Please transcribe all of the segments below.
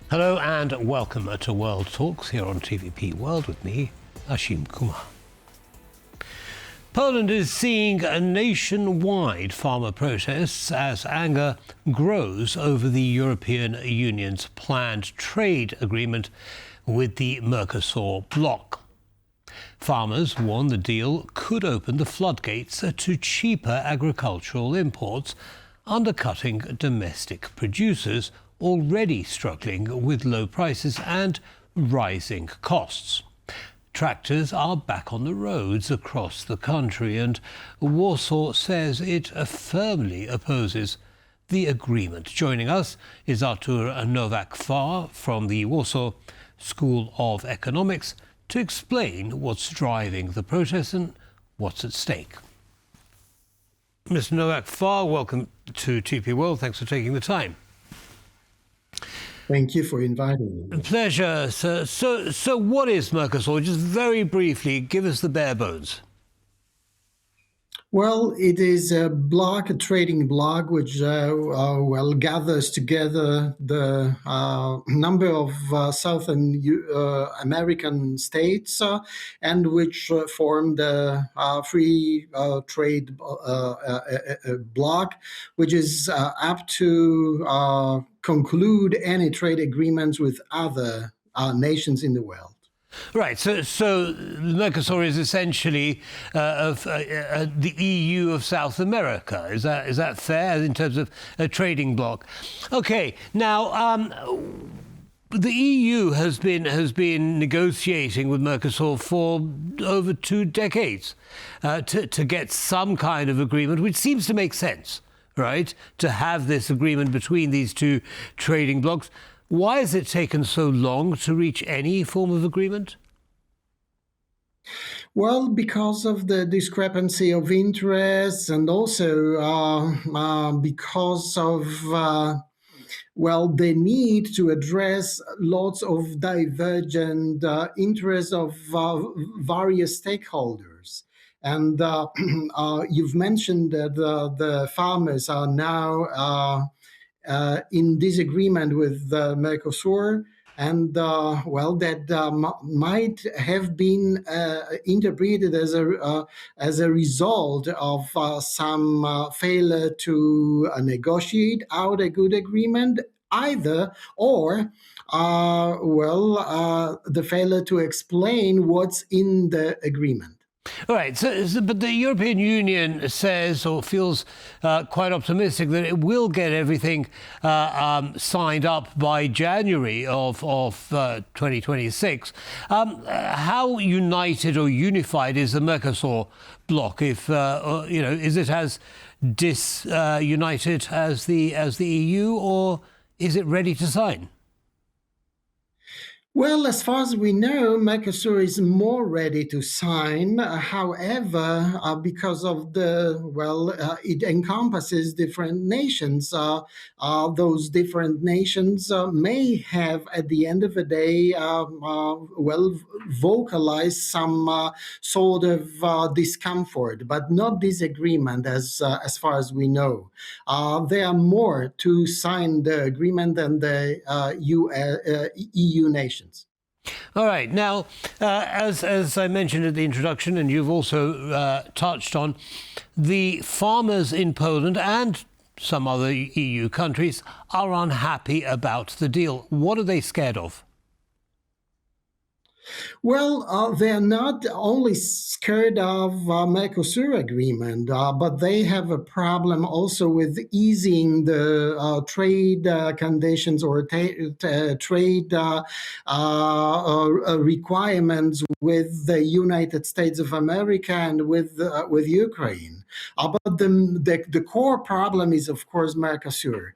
Hello and welcome to World Talks here on TVP World with me, Ashim Kumar. Poland is seeing a nationwide farmer protests as anger grows over the European Union's planned trade agreement with the Mercosur bloc. Farmers warn the deal could open the floodgates to cheaper agricultural imports, undercutting domestic producers already struggling with low prices and rising costs. Tractors are back on the roads across the country, and Warsaw says it firmly opposes the agreement. Joining us is Artur Nowak-Far from the Warsaw School of Economics to explain what's driving the protests and what's at stake. Mr. Nowak-Far, welcome to TP World. Thanks for taking the time. Thank you for inviting me. Pleasure, sir. So what is Mercosur? Just very briefly, give us the bare bones. Well, it is a trading bloc, which gathers together the number of South American states and which form the free trade bloc, which is up to conclude any trade agreements with other nations in the world. Right. So Mercosur is essentially the EU of South America. Is that fair in terms of a trading bloc? Okay. Now, the EU has been negotiating with Mercosur for over 2 decades to get some kind of agreement, which seems to make sense, right? To have this agreement between these two trading blocs. Why has it taken so long to reach any form of agreement? Well, because of the discrepancy of interests and also because of the need to address lots of divergent interests of various stakeholders. And you've mentioned that the farmers are now in disagreement with Mercosur, and that might have been interpreted as a result of some failure to negotiate out a good agreement, or the failure to explain what's in the agreement. All right, but the European Union says or feels quite optimistic that it will get everything signed up by January of 2026. How united or unified is the Mercosur bloc? If is it as disunited as the EU, or is it ready to sign? Well, as far as we know, Mercosur is more ready to sign. However, because of it encompasses different nations. Those different nations may have, at the end of the day, vocalized some sort of discomfort, but not disagreement, as far as we know. There are more to sign the agreement than the EU nations. All right. Now, as I mentioned at the introduction, and you've also touched on, the farmers in Poland and some other EU countries are unhappy about the deal. What are they scared of? Well, they're not only scared of Mercosur agreement, but they have a problem also with easing the trade conditions or trade requirements with the United States of America and with Ukraine. But the core problem is, of course, Mercosur.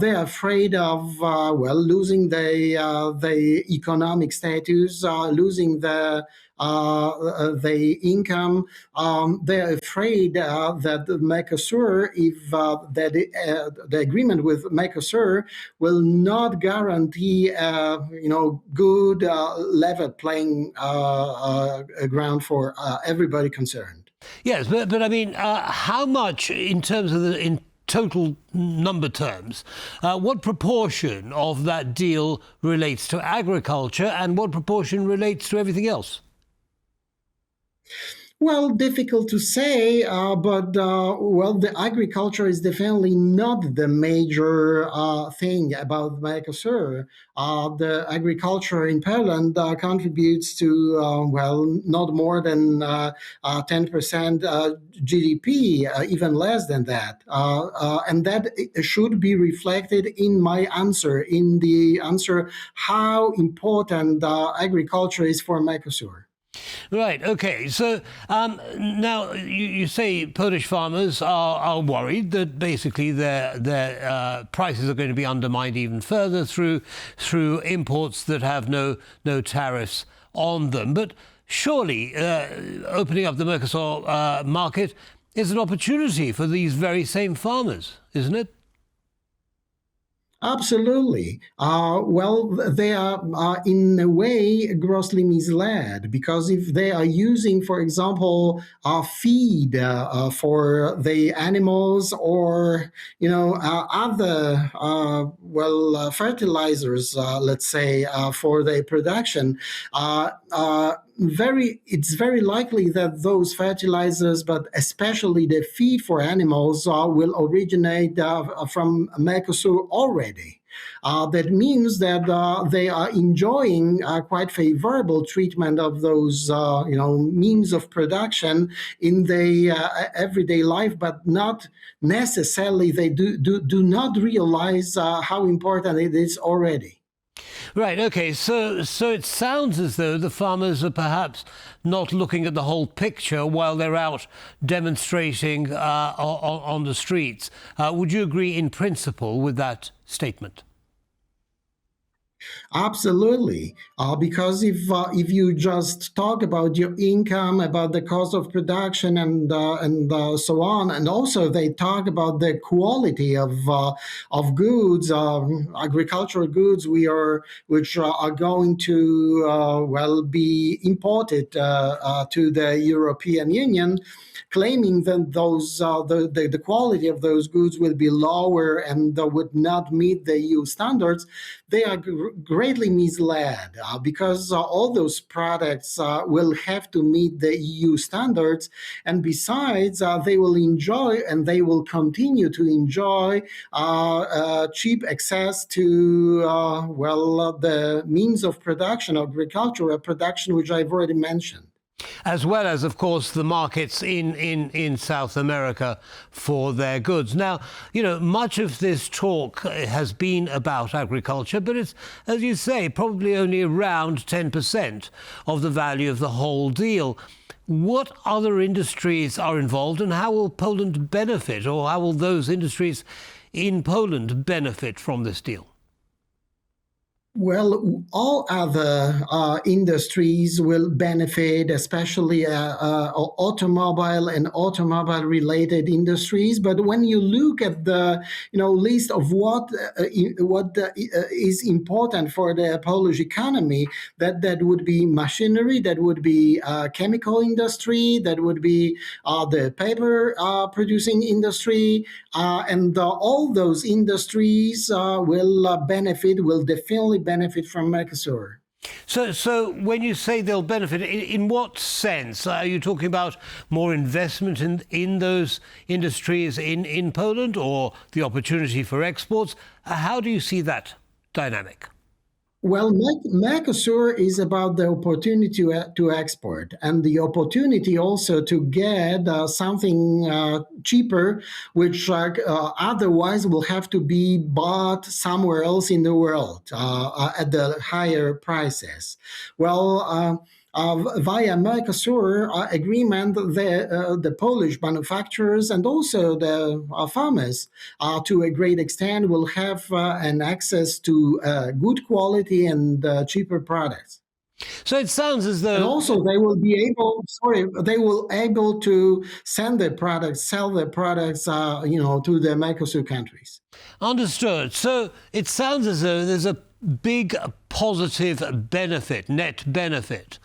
They're afraid of losing the economic status, losing the income. They're afraid that the Mercosur, the agreement with Mercosur will not guarantee, good level playing ground for everybody concerned. Yes, but I mean, how much in terms of total number terms, what proportion of that deal relates to agriculture and what proportion relates to everything else? Well, difficult to say, but well, the agriculture is definitely not the major thing about Mercosur. The agriculture in Poland contributes to, well, not more than 10% GDP, even less than that. And that should be reflected in my answer, in the answer how important agriculture is for Mercosur. Right. Okay. So now you say Polish farmers are worried that basically their prices are going to be undermined even further through imports that have no tariffs on them. But surely opening up the Mercosur market is an opportunity for these very same farmers, isn't it? Absolutely. Well, they are in a way grossly misled because if they are using, for example, feed for the animals or other fertilizers, let's say, for their production. It's very likely that those fertilizers, but especially the feed for animals, will originate from Mercosur already. That means that they are enjoying quite favorable treatment of those, means of production in their everyday life, but not necessarily they do not realize how important it is already. Right. Okay. So it sounds as though the farmers are perhaps not looking at the whole picture while they're out demonstrating on the streets. Would you agree in principle with that statement? Absolutely, because if you just talk about your income, about the cost of production, and so on, and also they talk about the quality of goods, agricultural goods, which are going to be imported to the European Union, claiming that the quality of those goods will be lower and would not meet the EU standards. They are greatly misled because all those products will have to meet the EU standards, and besides, they will enjoy and they will continue to enjoy cheap access to the means of production, agricultural production, which I've already mentioned. As well as, of course, the markets in South America for their goods. Now, much of this talk has been about agriculture, but it's, as you say, probably only around 10% of the value of the whole deal. What other industries are involved, and how will Poland benefit, or how will those industries in Poland benefit from this deal? Well, all other industries will benefit, especially automobile and automobile-related industries. But when you look at the list of what is important for the Polish economy, that would be machinery, that would be chemical industry, that would be the paper producing industry, and all those industries will definitely benefit from Mercosur. So when you say they'll benefit, in what sense? Are you talking about more investment in those industries in Poland, or the opportunity for exports? How do you see that dynamic? Well, Mercosur is about the opportunity to export and the opportunity also to get something cheaper, which otherwise will have to be bought somewhere else in the world at the higher prices. Well, via Mercosur agreement, the Polish manufacturers and also the farmers, to a great extent, will have an access to good quality and cheaper products. So it sounds as though, and also they will able to sell their products to the Mercosur countries. Understood. So it sounds as though there's a big positive benefit, net benefit,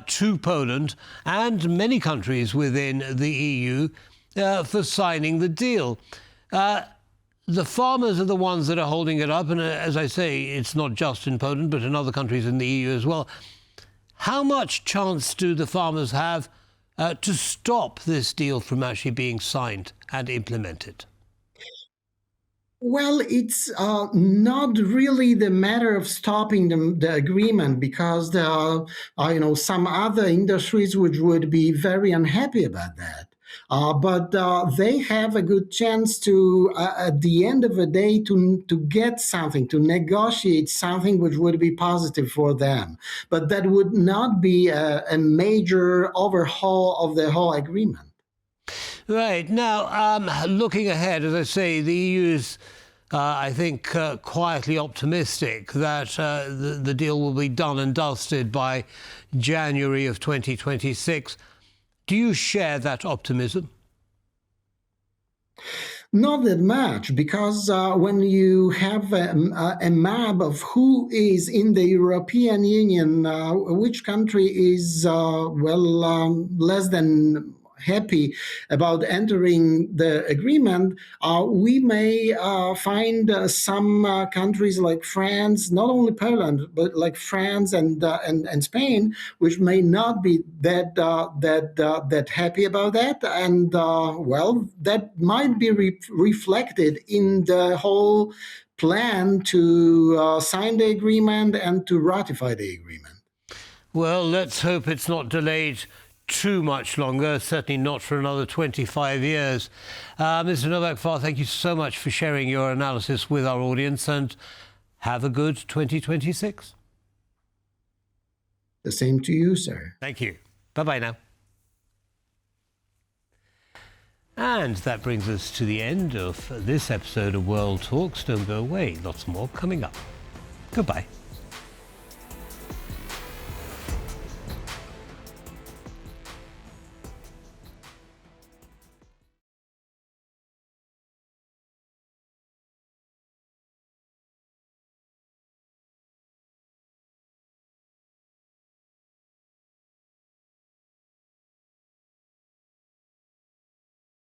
to Poland and many countries within the EU for signing the deal. The farmers are the ones that are holding it up, and as I say, it's not just in Poland, but in other countries in the EU as well. How much chance do the farmers have to stop this deal from actually being signed and implemented? Well, it's not really the matter of stopping the agreement, because there are, some other industries which would be very unhappy about that. But they have a good chance to, at the end of the day, to get something, to negotiate something which would be positive for them. But that would not be a major overhaul of the whole agreement. Right. Now, looking ahead, as I say, the EU is, I think, quietly optimistic that the deal will be done and dusted by January of 2026. Do you share that optimism? Not that much, because when you have a map of who is in the European Union, which country is, less than happy about entering the agreement, we may find some countries like France, not only Poland, but like France and Spain, which may not be that happy about that, and that might be reflected in the whole plan to sign the agreement and to ratify the agreement. Well, let's hope it's not delayed too much longer, certainly not for another 25 years. Mr. Nowak-Far, thank you so much for sharing your analysis with our audience, and have a good 2026. The same to you, sir. Thank you. Bye-bye now. And that brings us to the end of this episode of World Talks. Don't go away. Lots more coming up. Goodbye.